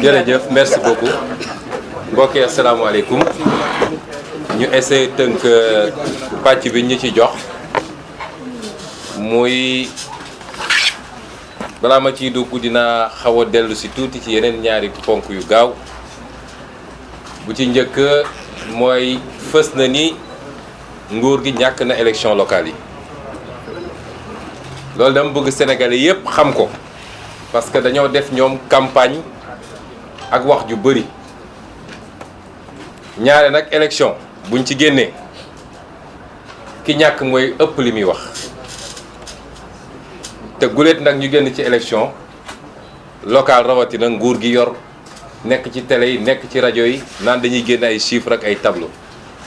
jërëjëf merci beaucoup mbokk yi asalaamaaleykum ñu essayé tënk pàcc bi ñu ci jox muy balaa ma ciy dugg dinaa xaw a dellu si tuuti ci yeneen ñaari ponk yu gaaw bu ci njëkk mooy fës na ni nguur gi ñàkk na élection locale yi loolu dama bëgg Sénégalais yépp xam ko parce que dañoo def ñoom campagne ak wax ju bëri ñaare nag élection buñ ci génnee ki ñàkk mooy ëpp li muy wax te guléet nag ñu génn ci élection locale rawatina nguur gi yor nekk ci télé yi nekk ci rajo yi naan dañuy génn ay chiffres ak ay tableaux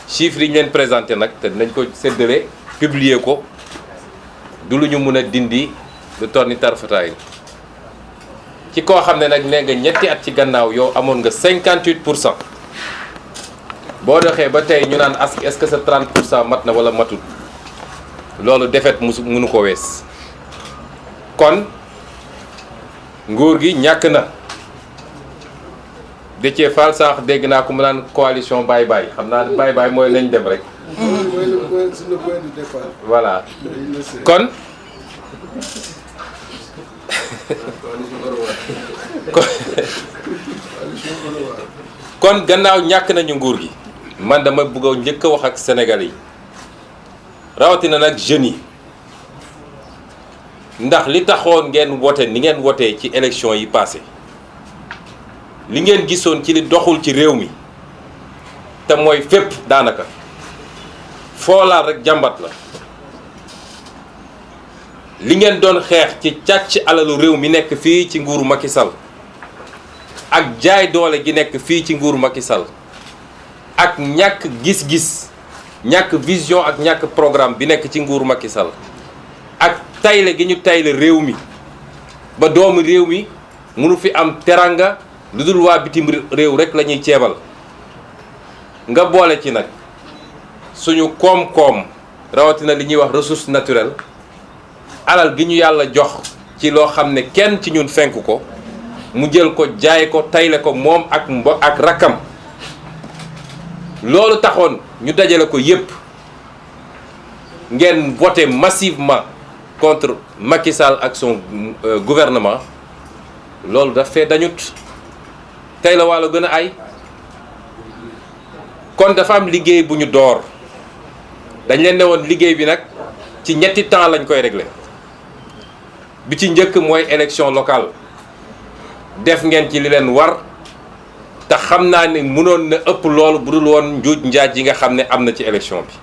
chiffres yi ñu leen présenté nag te dinañ ko séddale publier ko du lu ñu mën a dindi lu toll ni tarfataay ci koo xam ne nag nee nga ñetti at ci gannaaw yow amoon nga 58% boo doxee ba tey ñu naan est-ce que sa 30% mat na wala matul loolu defet mënu ko wees kon nguur gi ñàkk na Déthié Fall sax dégg naa ko mu naan coalition Baye Baye xam naa Baye Baye mooy nañ dem rek voilà kon kon gannaaw ñàkk nañu nguur gi man dama bëgg a njëkk a wax ak Sénégalais yi rawatina nag jeunes yi ndax li taxoon ngeen wote ni ngeen wotee ci élection yi passé li ngeen gisoon ci li doxul ci réew mi te mooy fépp daanaka foolaal rek jàmbat la li ngeen doon xeex ci càcc alalu réew mi nekk fii ci nguuru Macky Sall ak jaay doole gi nekk fii ci nguuru Macky Sall ak ñàkk gis-gis ñàkk vision ak ñàkk programme bi nekk ci nguuru Macky Sall ak tayle gi ñu tayle réew mi ba doomu réew mi mënu fi am teranga lu dul waa bitim réew rek la ñuy ceebal nga boole ci nag suñu koom-koom rawatina li ñuy wax ressource naturelle alal gi ñu yàlla jox ci loo xam ne kenn ci ñun fenk ko mu jël ko jaay ko tayle ko moom ak rakkam loolu taxoon ñu dajale ko yépp ngeen voté massivement contre Macky Sall ak son gouvernement loolu daf fee dañut tey la wàllu gën a ay kon dafa am liggéey bu ñu door dañ leen ne woon liggéey bi nag ci ñetti temps lañ koy régler bi ci njëkk mooy élection locale def ngeen ci li leen war te xam naa ne mënoon na ëpp loolu bu dul woon njuuj njaaj yi nga xam ne am na ci élection bi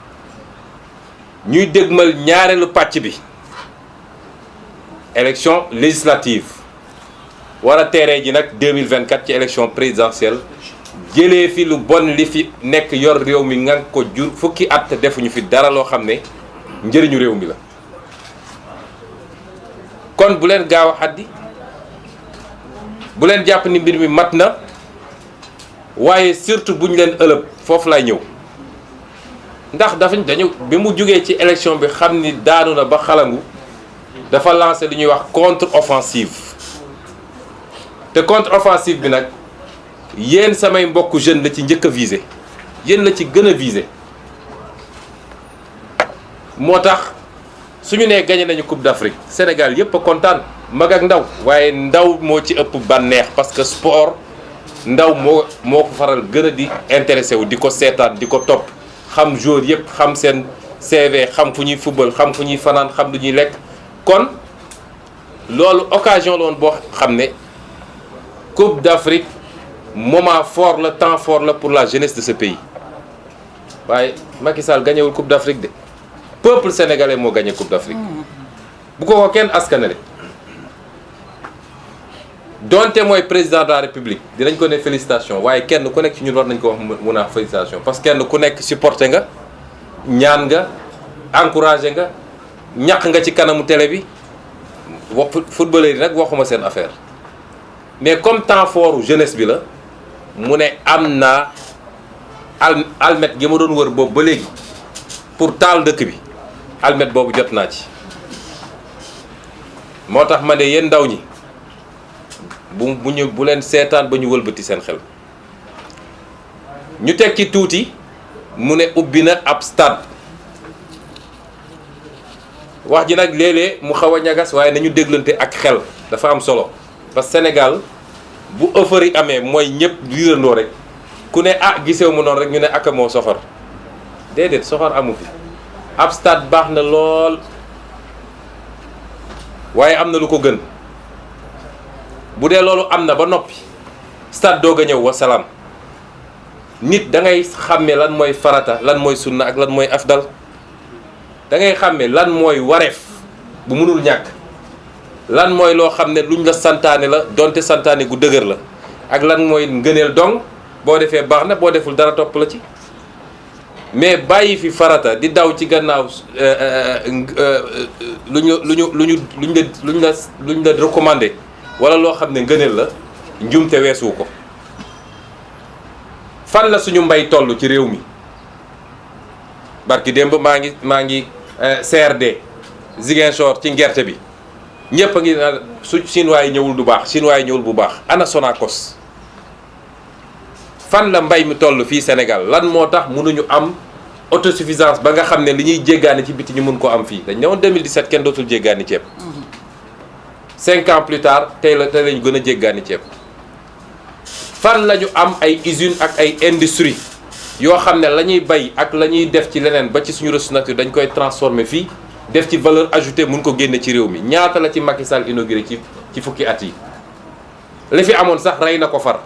ñuy dégmal ñaareelu pàcc bi élection législative war a teeree ji nag 2024 ci élection présidentielle jëlee fi lu bon li fi nekk yor réew mi nga ko jur fukki at te defuñu fi dara loo xam ne njëriñu réew mi la kon bu leen gaaw a xaddi bu leen jàpp ni mbir mi mat na waaye surtout bu ñu leen ëlëb foofu lay ñëw ndax dañu bi mu jógee ci élection bi xam ni daanu na ba xalangu dafa lancé li ñuy wax contre-offensive te contre-offensive bi nag yéen samay mbokku jeune la ci njëkk a visé yéen la ci gën a visé moo tax suñu nee gagné nañu Coupe d'Afrique Sénégal yépp a kontaan mag ak ndaw waaye ndaw moo ci ëpp bànneex parce que sport ndaw moo ko faral gën a di intéressé wu di ko seetaan di ko topp xam joueur yépp xam seen CV xam fu ñuy football xam fu ñuy fanaan xam lu ñuy lekk kon loolu occasion la woon boo xam ne Coupe d'Afrique moment fort la temps fort la pour la jeunesse de ce pays waaye Macky Sall gañewul Coupe d'Afrique de peuple sénégalais moo gagné Coupe d'Afrique bu ko kenn askanale donte mooy président de la République dinañ ko ne félicitation waaye kenn ku nekk ci ñun war nañ ko wax mun a félicitation parce que kenn ku nekk supporté nga ñaan nga encouragé nga ñaq nga ci kanamu télé bi wax footballeur yi nag waxuma seen affaire mais comme temps fort jeunesse bi la mu ne am naa almet gi ma doon wër boobu ba léegi pour taal dëkk bi almet boobu jot naa ci moo tax ma ne yéen ndaw ñi bu leen seetaan ba ñu wëlbati seen xel. ñu tekki tuuti mu ne ubbi na ab stade wax ji nag léeg-léeg mu xaw a ñagas waaye nañu déglante ak xel dafa am solo parce que Sénégal bu euphorie amee mooy ñëpp riirandoo rek ku ne gisew mu noonu rek ñu ne ak moo soxor déedéet soxor amu fi ab stade baax na lool waaye am na lu ko gën bu dee loolu am na ba noppi stade doog a ñëw wasalaam nit da ngay xàmme lan mooy farata lan mooy sunna ak lan mooy afdal da ngay xàmme lan mooy wareef bu mënul ñàkk lan mooy loo xam ne luñ la santaane la donte santaane gu dëgër la ak lan mooy ngëneel dong boo defee baax na boo deful dara topp la ci mais bàyyi fi farata di daw ci gannaaw luñ la recommandé wala loo xam ne ngëneel la njumte weesuwu ko. fan la suñu mbay toll ci réew mi barki démb maa ngi CRD Ziguinchor ci ngerte bi ñëpp a ngi naan su chinois yi ñëwul du baax chinois yi ñëwul bu baax ana Sonacos fan la mbay mi toll fii Sénégal lan moo tax mënuñu am autosuffisance ba nga xam ne li ñuy jéggaani ci biti ñu mun ko am fii dañ ne woon 2017 kenn dootul jéggaani ceeb 5 ans plus tard tey lañu gën a jéggaani ceeb fan la ñu am ay usines ak ay industrie yoo xam ne la ñuy bay ak la ñuy def ci leneen ba ci suñu ressource naturelle dañ koy transformer fii def ci valeur ajoutée mun ko génne ci réew mi ñaata la ci Macky Sall inauguré ci fukki at yi li fi amoon sax rey na ko far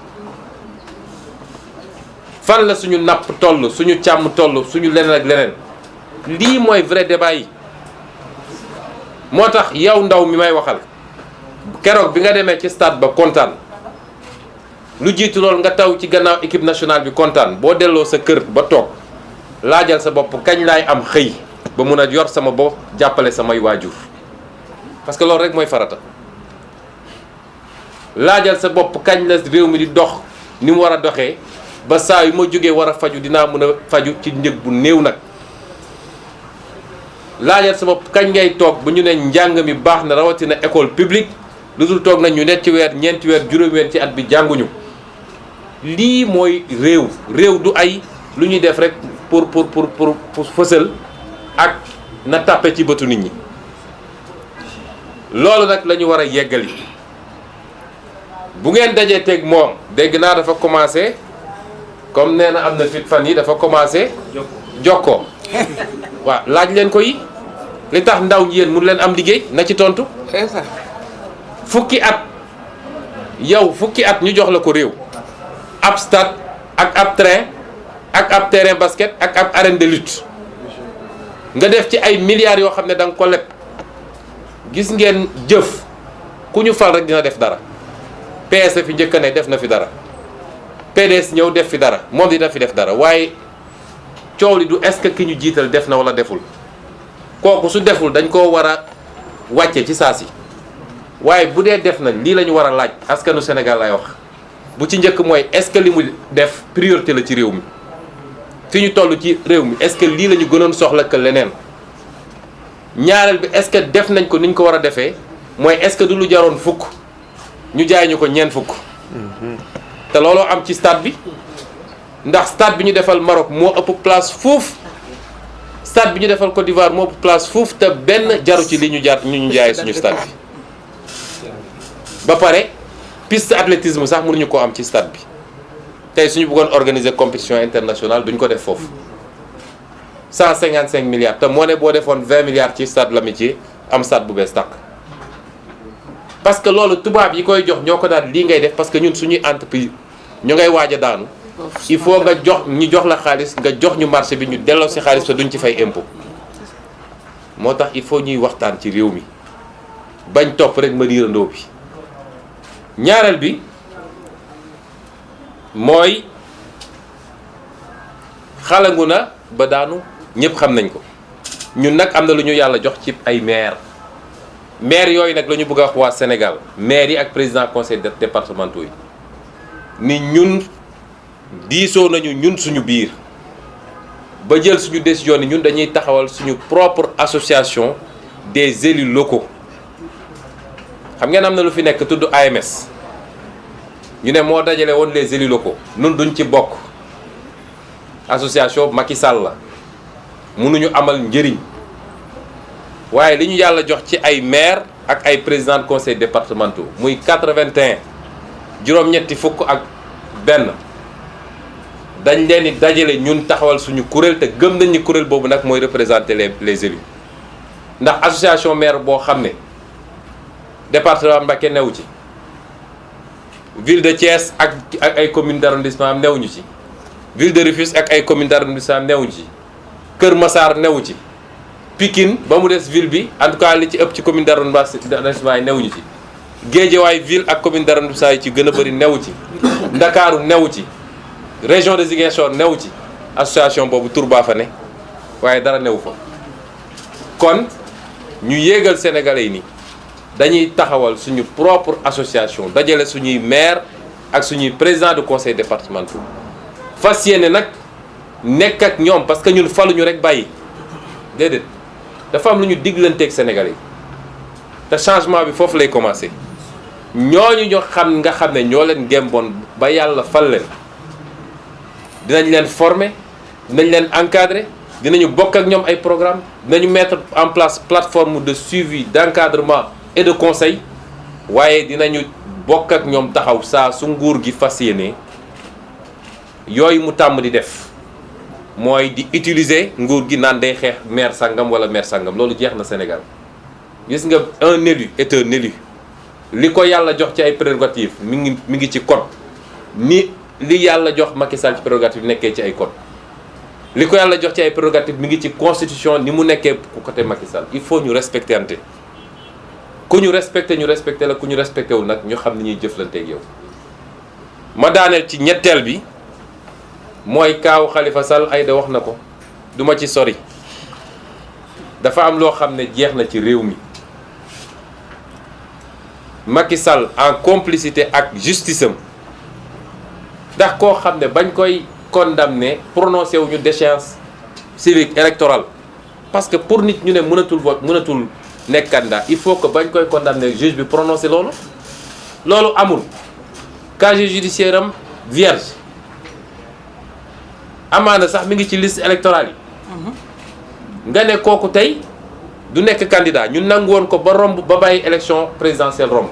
fan la suñu napp toll suñu càmm toll suñu leneen ak leneen lii mooy vrai débat yi moo tax yow ndaw mi may waxal keroog bi nga demee ci stade ba kontaan lu jiitu loolu nga taw ci gannaaw équipe nationale bi kontaan boo delloo sa kër ba toog laajal sa bopp kañ laay am xëy ba mun a yor sama bopp jàppale samay waajur parce que loolu rek mooy farata laajal sa bopp kañ la réew mi di dox ni mu war a doxee ba saa yu ma jógee war a faju dinaa mën a faju ci njëg bu néew nag laajal sa bopp kañ ngay toog ba ñu ne njàng mi baax na rawatina école publique lu dul toog nañ ñu net ci weer ñeenti weer juróomi weer ci at bi jànguñu lii mooy réew du ay lu ñuy def rek pour fësal ak na tàppe ci bëtu nit ñi loolu nag la ñu war a yeggali bu ngeen dajee teg moom dégg naa dafa commencé comme nee na am na fit fan yi dafa commencé jokkoo waaw laaj leen ko yi li tax ndaw ñi yéen mun leen am liggéey na ci tontu fukki at ñu jox la ko réew ab stade ak ab train ak ab terrain basket ak ab arène de lutte nga def ci ay milliards yoo xam ne da nga ko leb gis ngeen jëf ku ñu fal rek dina def dara PS fi njëkk ne def na fi dara PDS ñëw def fi dara moom dina fi def dara waaye coow li du est-ce que ki ñu jiital def na wala deful kooku su deful dañ koo war a wàcce ci saa si waaye bu dee def nañ lii la ñu war a laaj askanu Sénégal lay wax bu ci njëkk mooy est-ce que li mu def priorité la ci réew mi fi ñu toll ci réew mi est-ce que lii la ñu gënoon soxla que leneen ñaareel bi est-ce que def nañ ko ni ñu ko war a defee mooy est-ce que du lu jaroon fukk ñu jaay ñu ko ñeent fukk te looloo am ci stade bi ndax stade bi ñu defal Maroc moo ëpp place fuuf stade bi ñu defal Côte d'Ivoire moo ëpp place fuuf te benn jaru ci li ñu jaay suñu stade bi ba pare piste athlétisme sax mënuñu koo am ci stade bi tey suñu bëggoon organiser compétition internationale duñ ko def foofu 155 milliards te moo ne boo defoon 20 milliards ci stade l'Amitié am stade bu bees tàq parce que loolu tubaab yi koy jox ñoo ko daan lii ngay def parce que ñun suñuy entreprise ñu ngay waaj a daanu il faut nga jox la xaalis nga jox ñu marché bi ñu delloo si xaalis te duñ ci fay impôt moo tax il faut ñuy waxtaan ci réew mi bañ topp rek ma riirandoo bi ñaareel bi mooy xalangu na ba daanu ñëpp xam nañ ko ñun nag am na lu ñu yàlla jox ci ay maire yooyu nag la ñu bëgg a wax waa Sénégal maire yi ak président conseil départementaux yi ni ñun diisoo nañu ñun suñu biir ba jël suñu décision ni ñun dañuy taxawal suñu propre association des élus locaux xam ngeen am na lu fi nekk tudd AMS ñu ne moo dajale woon les élus locaux nun duñ ci bokk association Macky Sall la mënuñu amal njëriñ waaye li ñu yàlla jox ci ay maire ak ay président de conseil départementaux muy 81 juróom-ñetti fukk ak benn dañ leen di dajale ñun taxawal suñu kuréel te gëm nañ ni kuréel boobu nag mooy représenter les élus ndax association maire boo xam ne département Mbacké newu ci ville de Thiès ak ay communes d'arrondissement am newuñu ci ville de Rufisque ak ay communes d'arrondissement am newuñu ci Kër Massar newu ci Pikine ba mu des ville bi en tout cas li ci ëpp ci commune d'arrondissement yi newuñu ci Guédiawaye ville ak commune d'arrondissement yi ci gën a bëri newu ci Ndakaaru newu ci région de Ziguinchor newu ci association boobu tur baa fa ne waaye dara newu fa kon ñu yéegal sénégalais yi ni dañuy taxawal suñu propre association dajale suñuy maire ak suñuy président de conseil départemental fas yéene nag nekk ak ñoom parce que ñun faluñu rek bàyyi déedéet dafa am lu ñu diglanteeg sénégalais yi te changement bi foofu lay commencer ñooñu ñoo xam nga xam ne ñoo leen gemboon ba yàlla fal leen dinañ leen former dinañ leen encadrer dinañu bokk ak ñoom ay programme dinañu mettre en place plateforme de suivi d'encadrement et de conseil waaye dinañu bokk ak ñoom taxaw saa su nguur gi fas yéene yooyu mu tàmm di def mooy di utiliser nguur gi naan day xeex maire sangam wala maire sangam loolu jeex na Sénégal gis nga un élu est un élu li ko yàlla jox ci ay prérogatives mi ngi ci code ni li yàlla jox Macky Sall ci prérogative nekkee ci ay code li ko yàlla jox ci ay prérogatives mi ngi ci constitution ni mu nekkee côté Macky Sall il faut ñu respecter ante ku ñu respecté la ku ñu respecté wul nag ñu xam ni ñuy jëflanteeg yow ma daaneel ci ñetteel bi mooy kaaw Khalifa Sall Aïda wax na ko duma ci sori dafa am loo xam ne jeex na ci réew mi Macky Sall en complicité ak justice am ndax koo xam ne bañ koy condamné prononcé wuñu déchéance civique électorale parce que pour nit ñu ne mënatul vote mënatul nekk candidat il faut que bañ koy condamné juge bi prononcé loolu amul casier judiciaire am vierge amaana sax mi ngi ci liste électorale yi nga ne kooku tey du nekk candidat ñu nangu woon ko ba romb ba bàyyi élection présidentielle romb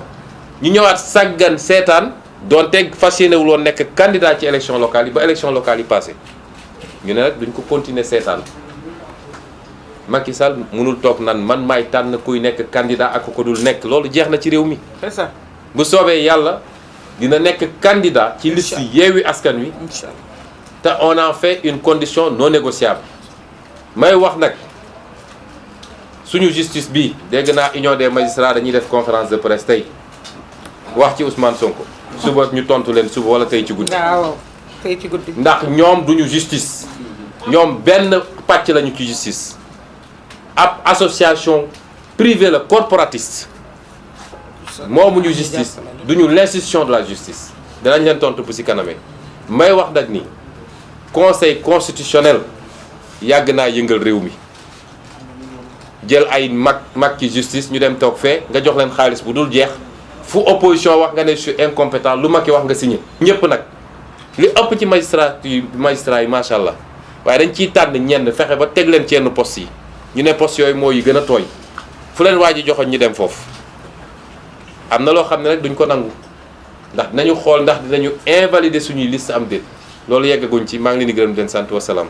ñu ñëwaat sàggan seetaan donte fas yéenewul woon nekk candidat ci élection locale yi ba élection locale yi passé ñu ne nag duñ ko continuer seetaan Macky Sall mënul toog nan man maay tànn kuy nekk candidat ak ko dul nekk loolu jeex na ci réew mi. c'est ça. bu soobee yàlla dina nekk candidat ci liste Yewwi Askan Wi te on en fait une condition non négociable may wax nag suñu justice bi dégg naa union des magistrats dañuy def conférence de presse tey wax ci Ousmane Sonko suba ñu tontu leen suba wala tey ci guddi. waaw tey ci guddi. ndax ñoom duñu justice ñoom benn pàcc lañu ci justice ab association privée la corporatiste moomuñu justice duñu l'institution de la justice danañ leen tontu bu ci kanamee may wax nag ni conseil constitutionnel yàgg naa yëngal réew mi jël ay mag ci justice ñu dem toog fee nga jox leen xaalis bu dul jeex fu opposition wax nga ne je suis incompétent lu Macky wax nga signé ñëpp nag li ëpp ci magistrat yi macha allah waaye dañ ciy tànn ñenn fexe ba teg leen ci yenn poste yi ñu ne poste yooyu moo yi gën a tooy fu leen waa ji joxoon ñu dem foofu am na loo xam ne rek duñ ko nangu ndax dinañu xool ndax dinañu invalider suñuy liste am déet loolu yeggaguñ ci maa ngi leen di gërëm di leen sant wasalaam